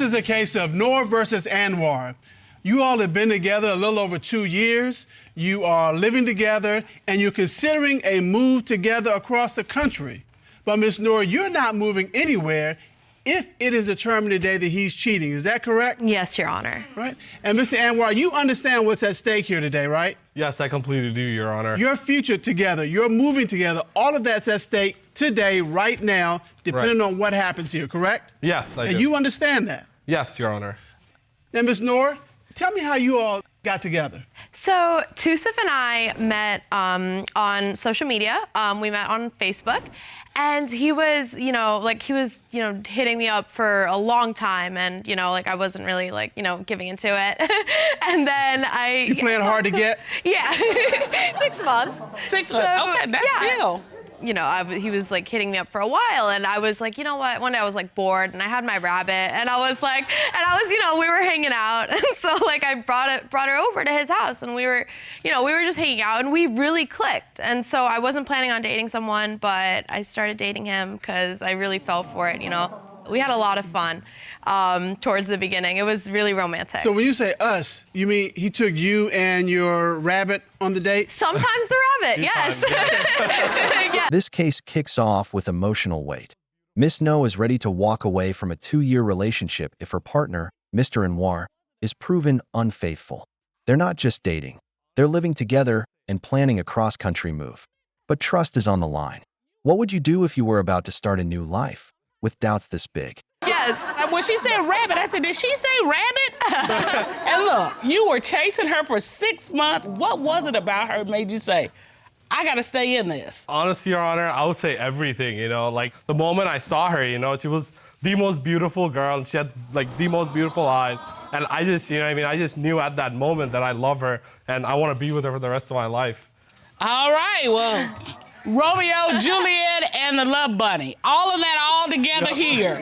This is the case of Noor versus Anwar. You all have been together a little over 2 years. You are living together, and you're considering a move together across the country. But Ms. Noor, you're not moving anywhere if it is determined today that he's cheating. Is that correct? Yes, Your Honor. Right. And Mr. Anwar, you understand what's at stake here today, right? Yes, I completely do, Your Honor. Your future together, you're moving together, all of that's at stake today, right now, depending on what happens here, correct? Yes, I do. And you understand that? Yes, Your Honor. Now, Ms. Noor, tell me how you all got together. So Tusif and I met on social media. We met on Facebook, and he was, hitting me up for a long time, and I wasn't really giving into it. And then You playing hard to get? Yeah, 6 months. 6 months. Okay, that's still. He was hitting me up for a while, and I was like, you know what? One day I was bored, and I had my rabbit, and I was we were hanging out, and so I brought her over to his house, and we were just hanging out, and we really clicked. And so I wasn't planning on dating someone, but I started dating him because I really fell for it. We had a lot of fun towards the beginning. It was really romantic. So when you say us, you mean he took you and your rabbit on the date? Sometimes the rabbit, yes. Yeah. This case kicks off with emotional weight. Miss No is ready to walk away from a 2-year relationship if her partner, Mr. Anwar, is proven unfaithful. They're not just dating. They're living together and planning a cross-country move. But trust is on the line. What would you do if you were about to start a new life with doubts this big? Yes. When she said rabbit, I said, did she say rabbit? And look, you were chasing her for 6 months. What was it about her that made you say, I gotta stay in this? Honestly, Your Honor, I would say everything, the moment I saw her, she was the most beautiful girl, and she had the most beautiful eyes. And I just, I just knew at that moment that I love her and I want to be with her for the rest of my life. All right, well, Romeo, Juliet, and the Love Bunny. All of that all together here.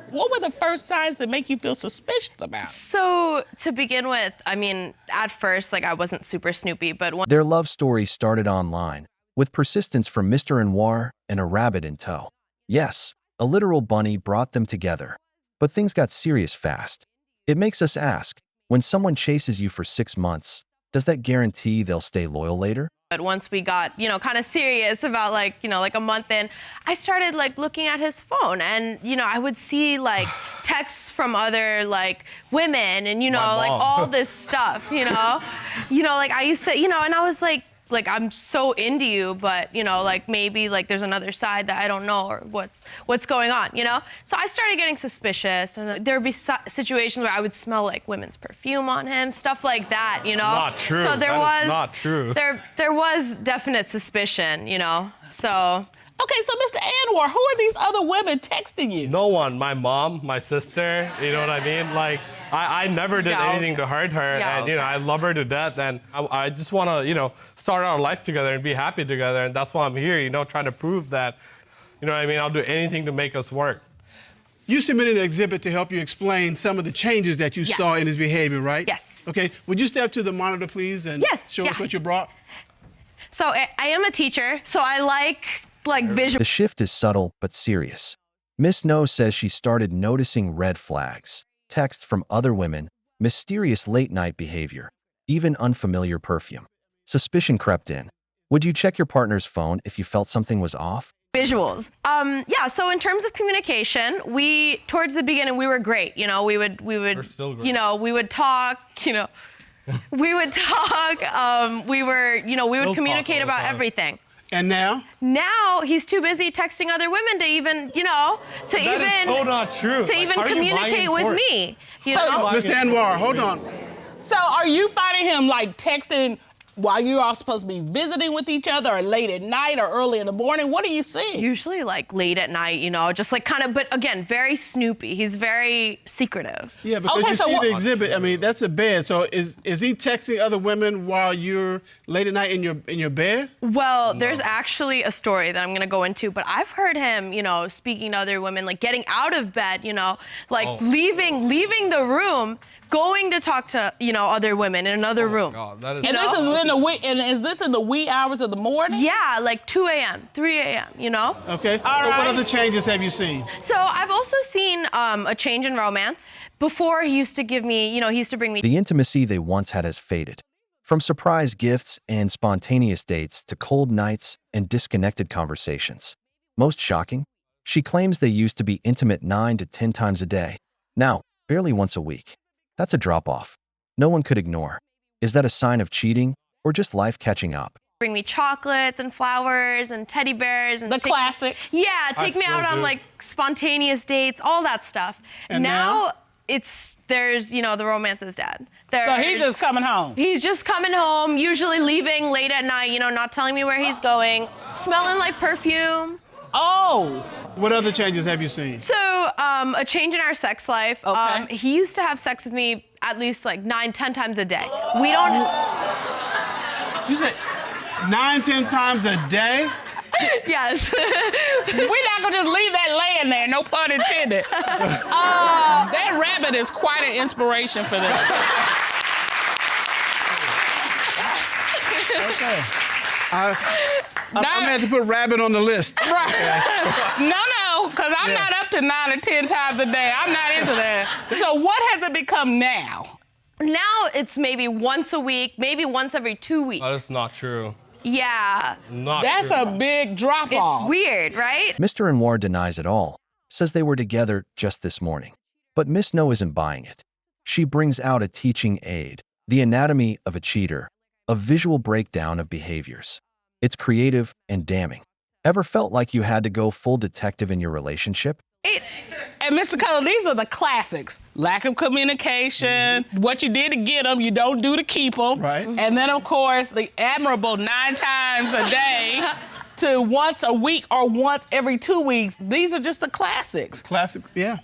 What were the first signs that make you feel suspicious about it? So to begin with, at first, I wasn't super snoopy, but Their love story started online, with persistence from Mr. Anwar and a rabbit in tow. Yes, a literal bunny brought them together. But things got serious fast. It makes us ask, when someone chases you for 6 months, does that guarantee they'll stay loyal later? But once we got, kind of serious about a month in, I started looking at his phone, and I would see texts from other women, and all this stuff, I used to, and I was like I'm so into you, but maybe there's another side that I don't know, or what's going on, So I started getting suspicious, and there'd be situations where I would smell women's perfume on him, stuff like that, Not true. So there was not true. There was definite suspicion, So. Okay, so Mr. Anwar, who are these other women texting you? No one. My mom, my sister, you know what I mean? I never did anything to hurt her, and I love her to death, and I just want to, start our life together and be happy together, and that's why I'm here, trying to prove that, I'll do anything to make us work. You submitted an exhibit to help you explain some of the changes that you saw in his behavior, right? Yes. Okay, would you step to the monitor, please, and show us what you brought? So I am a teacher, so I like visual. The shift is subtle but serious. Miss No says she started noticing red flags, texts from other women, mysterious late-night behavior, even unfamiliar perfume. Suspicion crept in. Would you check your partner's phone if you felt something was off? Visuals. So in terms of communication, towards the beginning, we were great. We would, We're still great. we would talk, we would talk, we would communicate about everything. And now? Now he's too busy texting other women to even, That is so not true. To even communicate with me. Mr. Anwar, hold on. So are you finding him texting while you're all supposed to be visiting with each other, or late at night, or early in the morning? What are you seeing? Usually late at night, just but again, very snoopy. He's very secretive. Yeah, because you see the exhibit, that's a bed. So is he texting other women while you're late at night in your bed? Well, there's actually a story that I'm gonna go into, but I've heard him, speaking to other women, getting out of bed, leaving the room going to talk to, other women in another room. God, that is And this is in the wee, and is this in the wee hours of the morning? Yeah, like 2 a.m., 3 a.m., Okay. So right. what other changes have you seen? So I've also seen a change in romance. Before, he used to give me, he used to bring me The intimacy they once had has faded. From surprise gifts and spontaneous dates to cold nights and disconnected conversations. Most shocking, she claims they used to be intimate 9 to 10 times a day. Now, barely once a week. That's a drop-off. No one could ignore. Is that a sign of cheating or just life catching up? bring me chocolates and flowers and teddy bears and The classics. Yeah, take me still out on do. like spontaneous dates, all that stuff. And now? There's the romance is dead. So he's just coming home. He's just coming home, usually leaving late at night, not telling me where he's going, smelling like perfume. Oh. What other changes have you seen? So, a change in our sex life. Okay. He used to have sex with me at least like 9, 10 times a day. We don't. You said 9, 10 times a day? Yes. We're not gonna just leave that laying there, no pun intended. That rabbit is quite an inspiration for them. Okay. I'm gonna have to put rabbit on the list. Right. No, because I'm not up to 9 or 10 times a day. I'm not into that. So what has it become now? Now it's maybe once a week, maybe once every 2 weeks. That is not true. Yeah. Not That's true. a big drop It's off. weird, right? Mr. Anwar denies it all, says they were together just this morning. But Miss No isn't buying it. She brings out a teaching aid, The Anatomy of a Cheater, a visual breakdown of behaviors. It's creative and damning. Ever felt like you had to go full detective in your relationship? And Mr. Color, these are the classics. Lack of communication, what you did to get them, you don't do to keep them. Right. And then, of course, the admirable 9 times a day to once a week or once every 2 weeks. These are just the classics. Classic, yeah.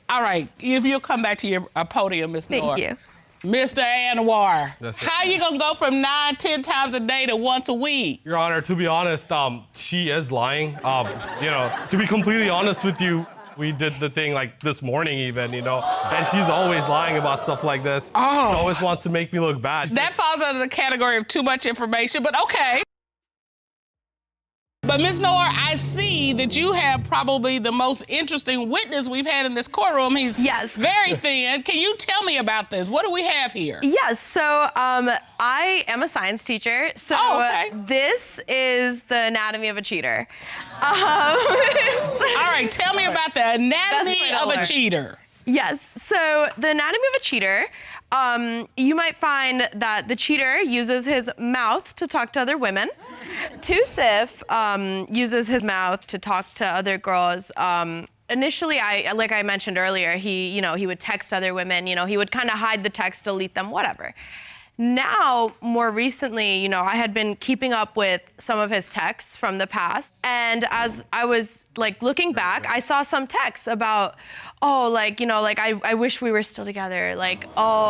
All right, if you'll come back to your podium, Ms. Thank Noor. you. Mr. Anwar, That's how you gonna go from 9, 10 times a day to once a week? Your Honor, to be honest, she is lying. To be completely honest with you, we did the thing like this morning even, and she's always lying about stuff like this. Oh. She always wants to make me look bad. That falls under the category of too much information, but okay. But Ms. Noor, I see that you have probably the most interesting witness we've had in this courtroom. He's Yes. very thin. Can you tell me about this? What do we have here? Yes, so I am a science teacher. So Oh, okay. this is the anatomy of a cheater. All right, tell me about the anatomy That's of my a dollar. cheater. Yes, so the anatomy of a cheater, you might find that the cheater uses his mouth to talk to other women. Tusif uses his mouth to talk to other girls. Initially, like I mentioned earlier, he would text other women. He would kind of hide the text, delete them, whatever. Now, more recently, I had been keeping up with some of his texts from the past, and as I was looking back, I saw some texts about, I wish we were still together,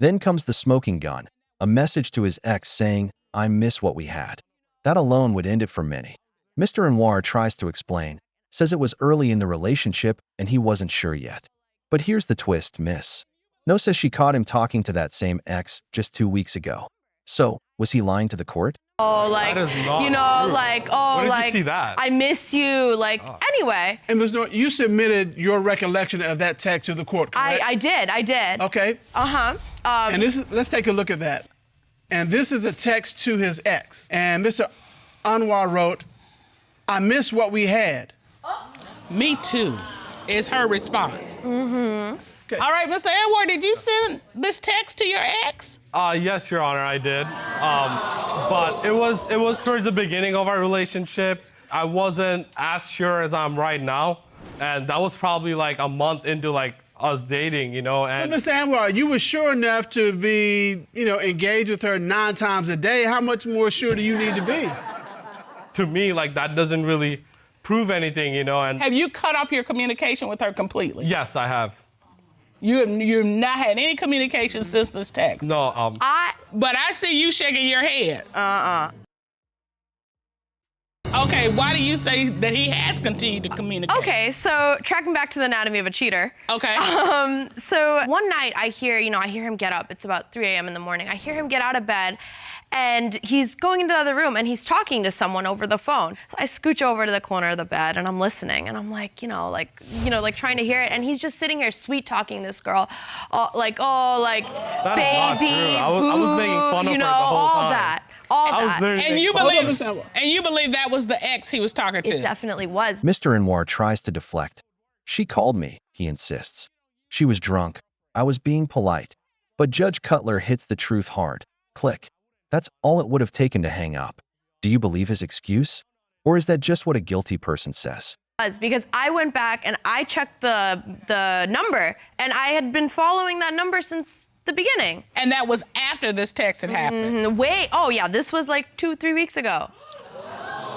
Then comes the smoking gun, a message to his ex saying, I miss what we had. That alone would end it for many. Mr. Anwar tries to explain, says it was early in the relationship and he wasn't sure yet. But here's the twist, Miss No says she caught him talking to that same ex just 2 weeks ago. So, was he lying to the court? That is not true. Where did you see that? I miss you, anyway. And Ms. Norton, you submitted your recollection of that text to the court, correct? I did. Okay. And let's take a look at that. And this is a text to his ex. And Mr. Anwar wrote, I miss what we had. Me too, is her response. Mm-hmm. Okay. All right, Mr. Anwar, did you send this text to your ex? Yes, Your Honor, I did. But it was towards the beginning of our relationship. I wasn't as sure as I'm right now. And that was probably like a month into us dating, and But Mr. Anwar, you were sure enough to be, engaged with her 9 times a day. How much more sure do you need to be? to me, that doesn't really prove anything, and Have you cut off your communication with her completely? yes, I have. You've not had any communication since this text? No, But I see you shaking your head. Okay, why do you say that he has continued to communicate? Okay, so tracking back to the anatomy of a cheater. Okay. So one night I hear him get up. It's about 3 a.m. in the morning. I hear him get out of bed and he's going into the other room and he's talking to someone over the phone. So I scooch over to the corner of the bed and I'm listening and I'm like, trying to hear it. And he's just sitting here sweet talking this girl, baby, I was making fun of her the whole all time. that. All I was that. literally And making you fun of her. believe that was the ex he was talking to? It definitely was. Mr. Anwar tries to deflect. She called me, he insists. She was drunk. I was being polite. But Judge Cutler hits the truth hard. Click. That's all it would have taken to hang up. Do you believe his excuse? Or is that just what a guilty person says? Because I went back and I checked the number and I had been following that number since the beginning. And that was after this text had happened? This was like 2-3 weeks ago.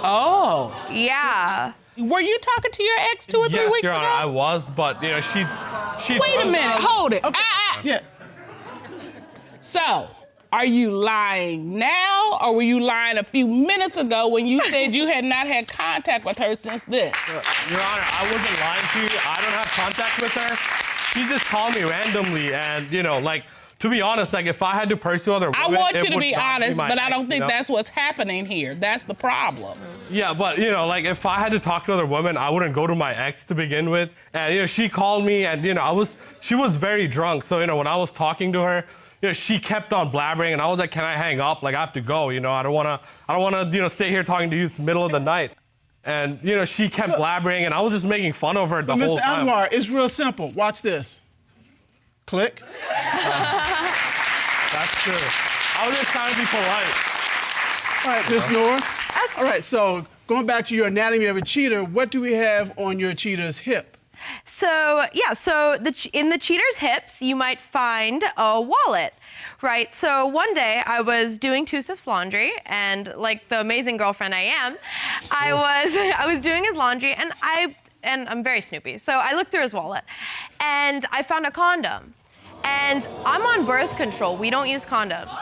Oh. Yeah. Were you talking to your ex 2 or 3 weeks Your ago? Honor, I was, but she. Wait a minute, hold it. Okay. Yeah. So, are you lying now, or were you lying a few minutes ago when you said you had not had contact with her since this? Your Honor, I wasn't lying to you. I don't have contact with her. She just called me randomly, and to be honest, if I had to pursue other women, I want it you to would be not honest, my but I ex, don't think that's what's happening here. That's the problem. Yeah, but if I had to talk to other women, I wouldn't go to my ex to begin with. And she called me, and she was very drunk. So when I was talking to her, she kept on blabbering, and I was like, "Can I hang up? I have to go. I don't wanna stay here talking to you. It's the middle of the night." And she kept blabbering, and I was just making fun of her the whole Mr. time. Anwar, it's real simple. Watch this. Click. That's true. I was just trying to be polite. All right, Ms. Noor. All right, so going back to your anatomy of a cheater, what do we have on your cheater's hip? So in the cheater's hips, you might find a wallet, right? So one day I was doing Tusif's laundry, and like the amazing girlfriend I am, I was doing his laundry, and I'm very snoopy. So I looked through his wallet, and I found a condom. And I'm on birth control. We don't use condoms.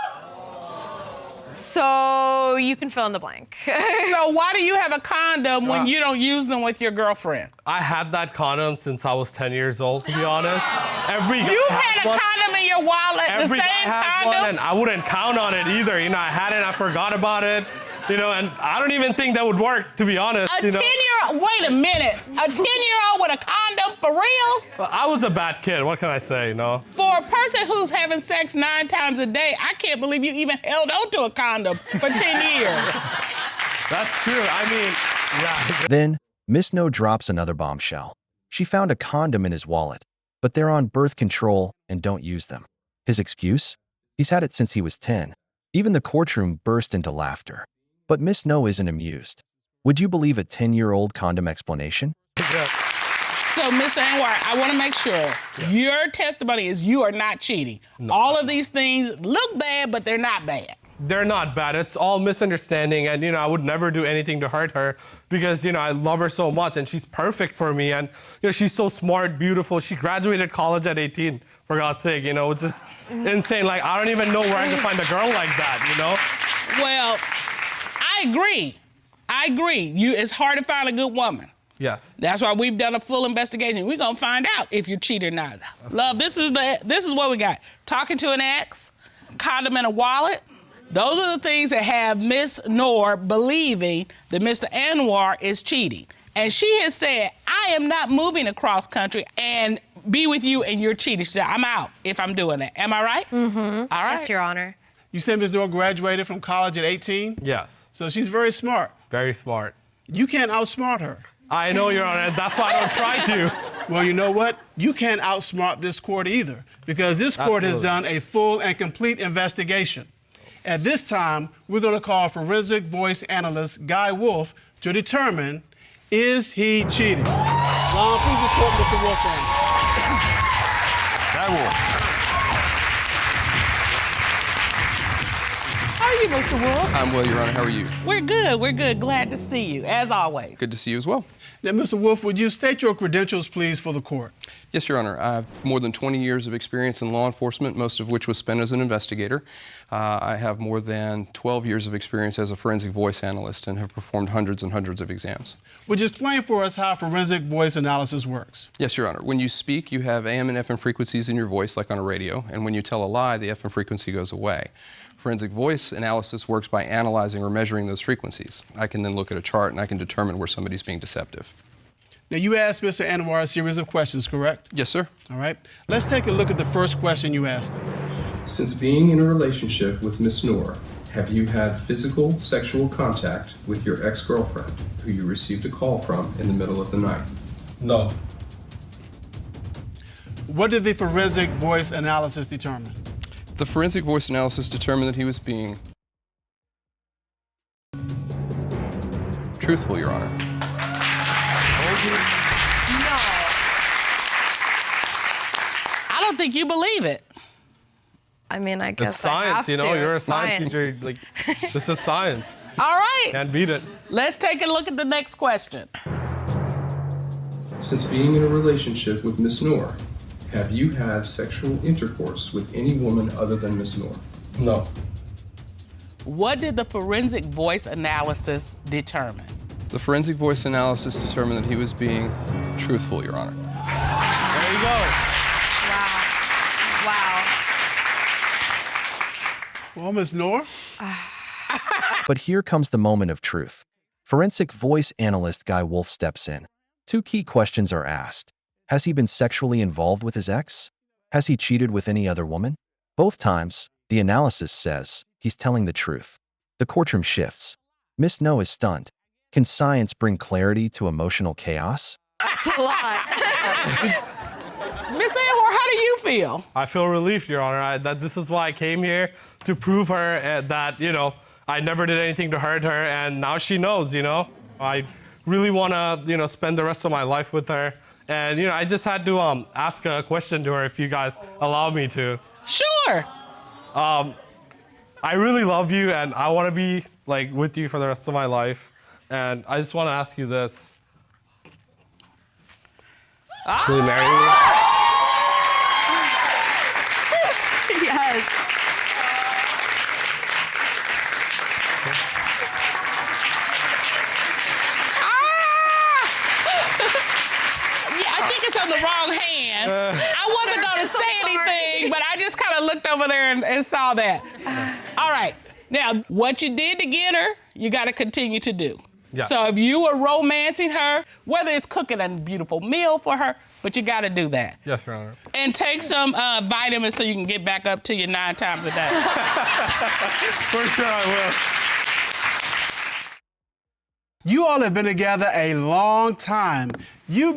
So you can fill in the blank. So why do you have a condom when you don't use them with your girlfriend? I had that condom since I was 10 years old, to be honest. Every guy You has had a one. condom in your wallet, Every the guy same has condom? one, and I wouldn't count on it either. I had it, I forgot about it. And I don't even think that would work, to be honest. A 10-year-old, wait a minute. A 10-year-old with a condom, for real? Well, I was a bad kid. What can I say, For a person who's having sex 9 times a day, I can't believe you even held on to a condom for 10 years. That's true. Yeah. Then, Miss No drops another bombshell. She found a condom in his wallet, but they're on birth control and don't use them. His excuse? He's had it since he was 10. Even the courtroom burst into laughter. But Miss No isn't amused. Would you believe a 10-year-old condom explanation? So, Mr. Anwar, I want to make sure your testimony is you are not cheating. No. All of these things look bad, but they're not bad. They're not bad. It's all misunderstanding, and I would never do anything to hurt her because I love her so much, and she's perfect for me, and she's so smart, beautiful. She graduated college at 18, for God's sake. It's just insane. Like, I don't even know where I can find a girl like that. Well, I agree. It's hard to find a good woman. Yes. That's why we've done a full investigation. We're gonna find out if you're cheating or not. Love, this is what we got. Talking to an ex, condom in a wallet. Those are the things that have Miss Noor believing that Mr. Anwar is cheating. And she has said, I am not moving across country and be with you and you're cheating. She said, I'm out if I'm doing that. Am I right? Mm-hmm. All right. Yes, Your Honor. You said Ms. Noor graduated from college at 18? Yes. So she's very smart. Very smart. You can't outsmart her. I know, Your Honor. That's why I don't try to. Well, you know what? You can't outsmart this court either, because this court has done a full and complete investigation. At this time, we're going to call forensic voice analyst Guy Wolf to determine, is he cheating? Lon, please report Mr. Wolf in. Guy Wolf. How are you Mr. Wolf. I'm well, Your Honor. How are you? We're good. We're good. Glad to see you, as always. Good to see you as well. Now, Mr. Wolf, would you state your credentials, please, for the court? Yes, Your Honor. I have more than 20 years of experience in law enforcement, most of which was spent as an investigator. I have more than 12 years of experience as a forensic voice analyst and have performed hundreds and hundreds of exams. Would you explain for us how forensic voice analysis works? Yes, Your Honor. When you speak, you have AM and FM frequencies in your voice, like on a radio, and when you tell a lie, the FM frequency goes away. Forensic voice analysis works by analyzing or measuring those frequencies. I can then look at a chart and I can determine where somebody's being deceptive. Now, you asked Mr. Anwar a series of questions, correct? Yes, sir. All right. Let's take a look at the first question you asked him. Since being in a relationship with Miss Noor, have you had physical sexual contact with your ex-girlfriend who you received a call from in the middle of the night? No. What did the forensic voice analysis determine? The forensic voice analysis determined that he was being truthful, Your Honor. No. I don't think you believe it. I mean, I guess It's science, I have you know. to. You're a science teacher. Like, this is science. All right. Can't beat it. Let's take a look at the next question. Since being in a relationship with Miss Noor, have you had sexual intercourse with any woman other than Miss Noor? No. What did the forensic voice analysis determine? The forensic voice analysis determined that he was being truthful, Your Honor. There you go. Wow. Well, Ms. Noor? But here comes the moment of truth. Forensic voice analyst Guy Wolf steps in. Two key questions are asked. Has he been sexually involved with his ex? Has he cheated with any other woman? Both times, the analysis says he's telling the truth. The courtroom shifts. Miss No is stunned. Can science bring clarity to emotional chaos? That's a lot. Miss Anwar, how do you feel? I feel relieved, Your Honor. This is why I came here, to prove her that, you know, I never did anything to hurt her, and now she knows, you know. I really want to, you know, spend the rest of my life with her. And, you know, I just had to ask a question to her, if you guys allow me to. Sure. I really love you, and I want to be, like, with you for the rest of my life. And I just want to ask you this. Will you marry me? Yes. Yeah, I think it's on the wrong hand. I wasn't going to say anything, but I just kind of looked over there and saw that. All right. Now, what you did to get her, you got to continue to do. Yeah. So if you were romancing her, whether it's cooking a beautiful meal for her, but you got to do that. Yes, Your Honor. And take some vitamins so you can get back up to your 9 times a day. For sure I will. You all have been together a long time. You've been